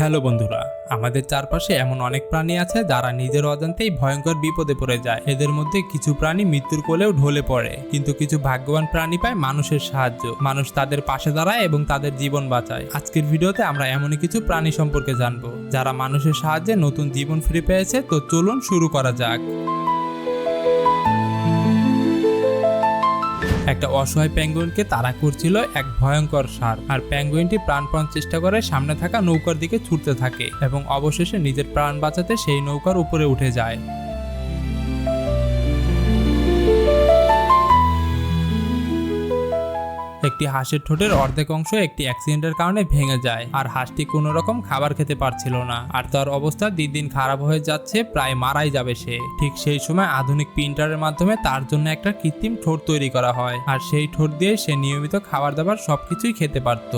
Hello বন্ধুরা, আমাদের চারপাশে এমন অনেক প্রাণী আছে যারা নিজের অজান্তেই ভয়ঙ্কর বিপদে পড়ে যায়। এদের মধ্যে কিছু প্রাণী মৃত্যুর কোলেও ঢলে পড়ে, কিন্তু কিছু ভাগ্যবান প্রাণী পায় মানুষের সাহায্য। মানুষ তাদের পাশে দাঁড়ায় এবং তাদের জীবন বাঁচায়। আজকের ভিডিওতে আমরা এমনই কিছু প্রাণী সম্পর্কে জানবো যারা মানুষের সাহায্যে নতুন জীবন ফিরে পেয়েছে। তো চলুন শুরু করা যাক। একটা অসহায় পেঙ্গুইনকে তাড়া করছিল এক ভয়ঙ্কর ষাঁড়, আর পেঙ্গুইনটি প্রাণপণ চেষ্টা করে সামনে থাকা নৌকার দিকে ছুটতে থাকে এবং অবশেষে নিজের প্রাণ বাঁচাতে সেই নৌকার উপরে উঠে যায়। একটি হাঁসের ঠোঁটের অর্ধেক অংশ একটি অ্যাক্সিডেন্টের কারণে ভেঙে যায়, আর হাঁসটি কোনো রকম খাবার খেতে পারছিল না, আর তার অবস্থা দিন দিন খারাপ হয়ে যাচ্ছে, প্রায় মারাই যাবে সে। ঠিক সেই সময় আধুনিক প্রিন্টারের মাধ্যমে তার জন্য একটা কৃত্রিম ঠোঁট তৈরি করা হয়, আর সেই ঠোঁট দিয়ে সে নিয়মিত খাবার দাবার সবকিছুই খেতে পারত।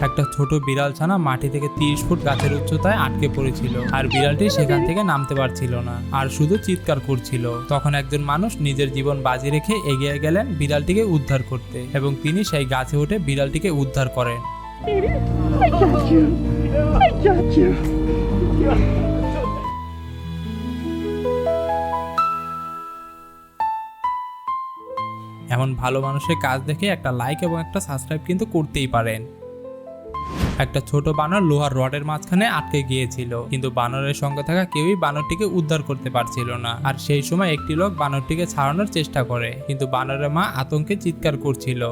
একটা ছোট বিড়াল ছানা মাটি থেকে 30 ফুট গাছের উচ্চতায় আটকে পড়েছিল, আর বিড়ালটি সেখান থেকে নামতে পারছিল না আর শুধু চিৎকার করছিল। তখন একজন মানুষ নিজের জীবন বাজি রেখে এগিয়ে গেলেন বিড়ালটিকে উদ্ধার করতে, এবং তিনি সেই গাছে উঠে বিড়ালটিকে উদ্ধার করেন। I got you. I got you. এমন ভালো মানুষের কাজ দেখে একটা লাইক এবং একটা সাবস্ক্রাইব কিন্তু করতেই পারেন। একটা ছোট বানর লোহার রডের মাঝখানে আটকে গিয়েছিল, কিন্তু বানরের সঙ্গে থাকা কেউই বানরটিকে উদ্ধার করতে পারছিল না। আর সেই সময় একটি লোক বানরটিকে ছাড়ানোর চেষ্টা করে, কিন্তু বানরের মা আতঙ্কে চিৎকার করছিল।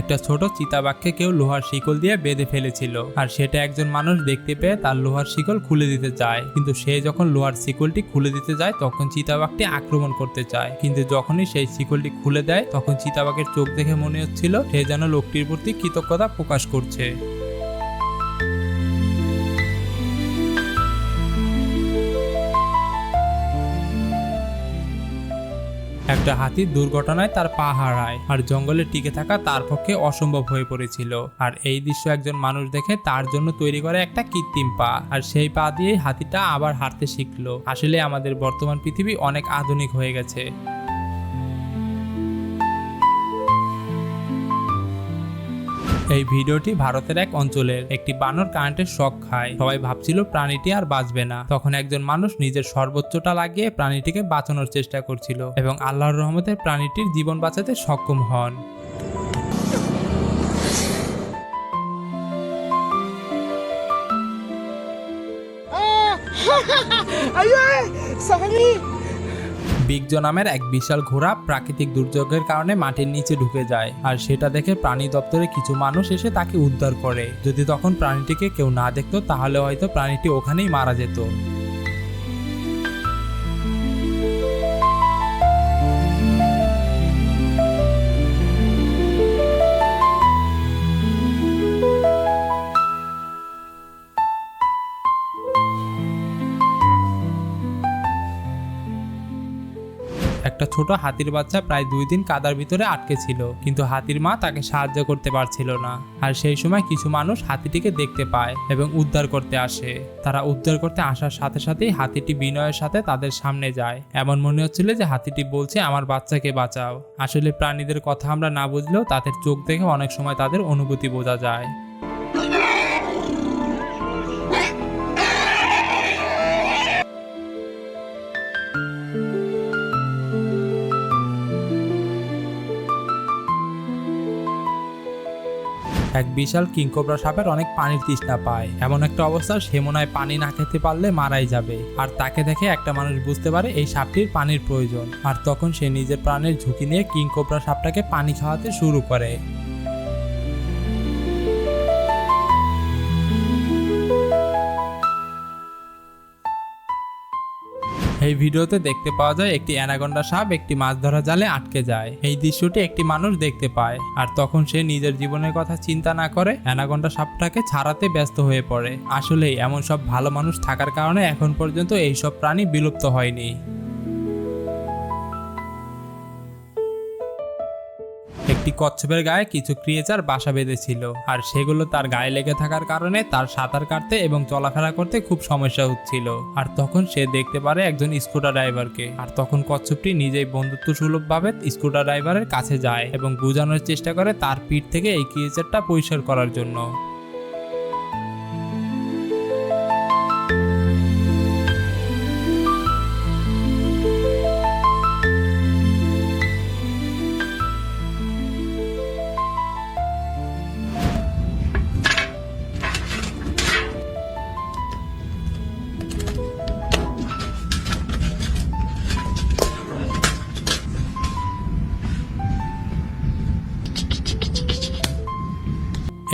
একটা ছোট চিতাবাঘকে কেউ লোহার শিকল দিয়ে বেঁধে ফেলেছিল, আর সেটা একজন মানুষ দেখতে পেয়ে তার লোহার শিকল খুলে দিতে চায়। কিন্তু সে যখন লোহার শিকলটি খুলে দিতে যায় তখন চিতাবাঘটি আক্রমণ করতে চায়, কিন্তু যখনই সেই শিকলটি খুলে দেয় তখন চিতাবাঘের চোখ দেখে মনে হচ্ছিল সে যেন লোকটির প্রতি কৃতজ্ঞতা প্রকাশ করছে। একটা হাতির দুর্ঘটনায় তার পা হারায়, আর জঙ্গলে টিকে থাকা তার পক্ষে অসম্ভব হয়ে পড়েছিল। আর এই দৃশ্য একজন মানুষ দেখে তার জন্য তৈরি করে একটা কৃত্রিম পা, আর সেই পা দিয়েই হাতিটা আবার হাঁটতে শিখলো। আসলে আমাদের বর্তমান পৃথিবী অনেক আধুনিক হয়ে গেছে। এই ভিডিওটি ভারতের এক অঞ্চলের একটি বানর কারেন্টের শক খায়। সবাই ভাবছিল প্রাণীটি আর বাঁচবে না। তখন একজন মানুষ নিজের সর্বোচ্চটা লাগিয়ে প্রাণীটিকে বাঁচানোর চেষ্টা করছিল, এবং আল্লাহর রহমতে প্রাণীটির জীবন বাঁচাতে সক্ষম হন। বিগজো নামের এক বিশাল ঘোড়া প্রাকৃতিক দুর্যোগের কারণে মাটির নিচে ঢুকে যায়, আর সেটা দেখে প্রাণী দপ্তরে কিছু মানুষ এসে তাকে উদ্ধার করে। যদি তখন প্রাণীটিকে কেউ না দেখতো তাহলে হয়তো প্রাণীটি ওখানেই মারা যেত। একটা ছোট হাতির বাচ্চা প্রায় 2 দিন কাদার ভিতরে আটকে ছিল, কিন্তু হাতির মা তাকে সাহায্য করতে পারছিল না। আর সেই সময় কিছু মানুষ হাতিটিকে দেখতে পায় এবং উদ্ধার করতে আসে। তারা উদ্ধার করতে আসার সাথে সাথেই হাতিটি বিনয়ের সাথে তাদের সামনে যায়। এমন মনে হচ্ছিল যে হাতিটি বলছে আমার বাচ্চাকে বাঁচাও। আসলে প্রাণীদের কথা আমরা না বুঝলেও তাদের চোখ দেখে অনেক সময় তাদের অনুভূতি বোঝা যায়। এক বিশাল কিংকোবরা সাপের অনেক পানির তৃষ্ণা পায়। এমন একটা অবস্থা সে মনে হয় পানি না খেতে পারলে মারাই যাবে। আর তাকে দেখে একটা মানুষ বুঝতে পারে এই সাপটির পানির প্রয়োজন, আর তখন সে নিজের প্রাণের ঝুঁকি নিয়ে কিংকোবরা সাপটাকে পানি খাওয়াতে শুরু করে। এই ভিডিওতে দেখতে পাওয়া যায় একটি অ্যানাকোন্ডা সাপ একটি মাছ ধরা জালে আটকে যায়। এই দৃশ্যটি একটি মানুষ দেখতে পায়, আর তখন সে নিজের জীবনের কথা চিন্তা না করে অ্যানাকোন্ডা সাপটাকে ছাড়াতে ব্যস্ত হয়ে পড়ে। আসলেই এমন সব ভালো মানুষ থাকার কারণে এখন পর্যন্ত এইসব প্রাণী বিলুপ্ত হয়নি। একটি একটি কচ্ছপের গায়ে কিছু ক্রিয়েচার বাসা বেঁধেছিল, আর সেগুলো তার গায়ে লেগে থাকার কারণে তার সাঁতার কাটতে এবং চলাফেরা করতে খুব সমস্যা হচ্ছিল। আর তখন সে দেখতে পারে একজন স্কুটার ড্রাইভারকে, আর তখন কচ্ছপটি নিজেই বন্ধুত্ব সুলভভাবে স্কুটার ড্রাইভারের কাছে যায় এবং বোঝানোর চেষ্টা করে তার পিঠ থেকে এই ক্রিয়েচারটা পরিষ্কার করার জন্য।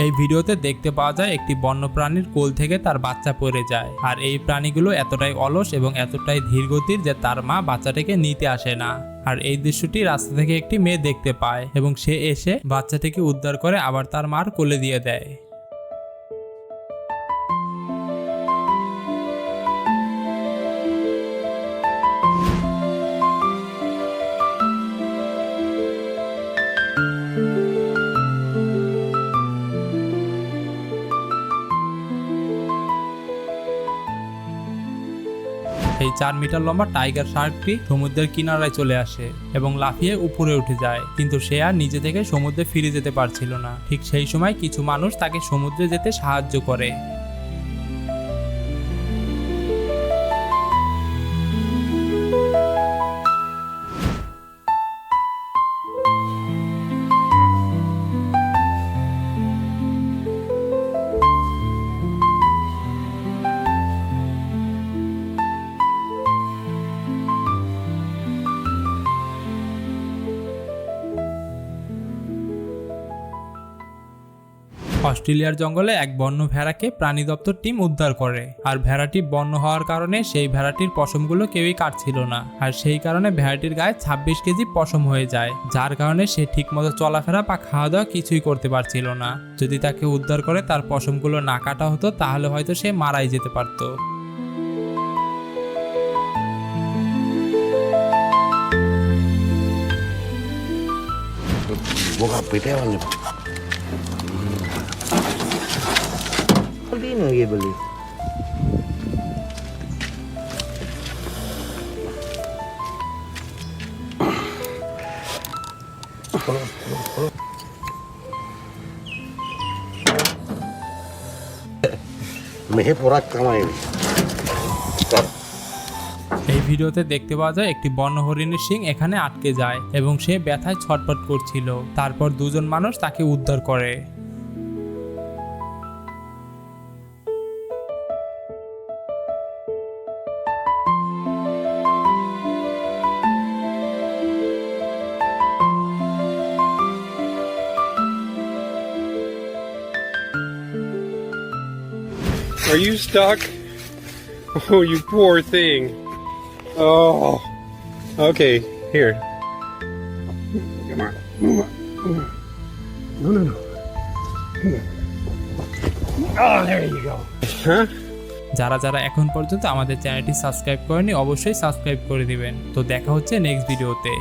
এই ভিডিওতে দেখতে পাওয়া যায় একটি বন্যপ্রাণীর কোল থেকে তার বাচ্চা পড়ে যায়, আর এই প্রাণীগুলো এতটাই অলস এবং এতটাই ধীরগতির যে তার মা বাচ্চাটাকে নিতে আসে না। আর এই দৃশ্যটি রাস্তা থেকে একটি মেয়ে দেখতে পায় এবং সে এসে বাচ্চাটিকে উদ্ধার করে আবার তার মার কোলে দিয়ে দেয়। এই 4 মিটার লম্বা টাইগার শার্কটি সমুদ্রের কিনারায় চলে আসে এবং লাফিয়ে উপরে উঠে যায়, কিন্তু সে আর নিজে থেকে সমুদ্রে ফিরে যেতে পারছিল না। ঠিক সেই সময় কিছু মানুষ তাকে সমুদ্রে যেতে সাহায্য করে। অস্ট্রেলিয়ার জঙ্গলে এক বন্য ভেড়াকে প্রাণী দপ্তর টিম উদ্ধার করে, আর ভেড়াটি বন্য হওয়ার কারণে সেই ভেড়াটির পশমগুলো কেউই কাটছিল না, আর সেই কারণে ভেড়াটির গায়ে 26 কেজি পশম হয়ে যায়, যার কারণে সে ঠিকমতো চলাফেরা বা খাওয়া দাওয়া কিছুই করতে পারছিল না। যদি তাকে উদ্ধার করে তার পশমগুলো না কাটা হতো তাহলে হয়তো সে মারাই যেতে পারত। Buka pita awan niyo. Hindi na beli. মেহে পোড়া কামাই। এই ভিডিওতে দেখতে পাওয়া যায় একটি বন্য হরিণের শিং এখানে আটকে যায় এবং সে ব্যথায় ছটফট করছিল। তারপর দুজন মানুষ তাকে উদ্ধার করে। Are you stuck? Oh, you poor thing. Oh. Okay, here. Come on. Move on. No. Oh, there you go. Huh? যারা যারা এখন পর্যন্ত আমাদের চ্যানেলটি সাবস্ক্রাইব করেনি অবশ্যই সাবস্ক্রাইব করে দিবেন। তো দেখা হচ্ছে নেক্সট ভিডিওতে।